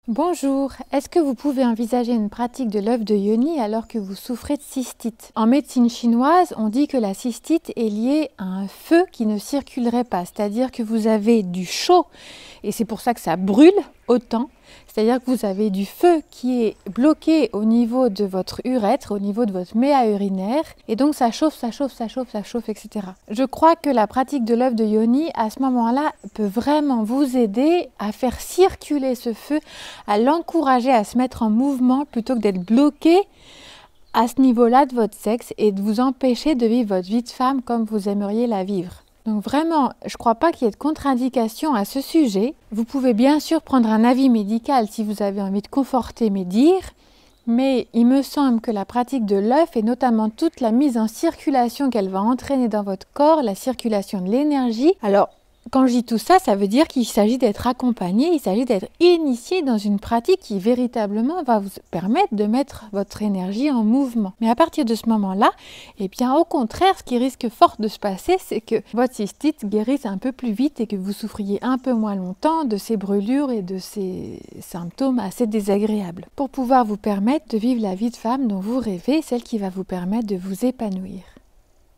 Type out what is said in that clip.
Bonjour, est-ce que vous pouvez envisager une pratique de l'œuf de yoni alors que vous souffrez de cystite? En médecine chinoise, on dit que la cystite est liée à un feu qui ne circulerait pas, c'est-à-dire que vous avez du chaud et c'est pour ça que ça brûle autant, c'est-à-dire que vous avez du feu qui est bloqué au niveau de votre urètre, au niveau de votre méa urinaire et donc ça chauffe, etc. Je crois que la pratique de l'œuf de yoni à ce moment-là peut vraiment vous aider à faire circuler ce feu, à l'encourager à se mettre en mouvement plutôt que d'être bloqué à ce niveau-là de votre sexe et de vous empêcher de vivre votre vie de femme comme vous aimeriez la vivre. Donc vraiment, je ne crois pas qu'il y ait de contre-indication à ce sujet. Vous pouvez bien sûr prendre un avis médical si vous avez envie de conforter mes dires, mais il me semble que la pratique de l'œuf et notamment toute la mise en circulation qu'elle va entraîner dans votre corps, la circulation de l'énergie, alors quand je dis tout ça, ça veut dire qu'il s'agit d'être accompagné, il s'agit d'être initié dans une pratique qui véritablement va vous permettre de mettre votre énergie en mouvement. Mais à partir de ce moment-là, eh bien au contraire, ce qui risque fort de se passer, c'est que votre cystite guérisse un peu plus vite et que vous souffriez un peu moins longtemps de ces brûlures et de ces symptômes assez désagréables. Pour pouvoir vous permettre de vivre la vie de femme dont vous rêvez, celle qui va vous permettre de vous épanouir.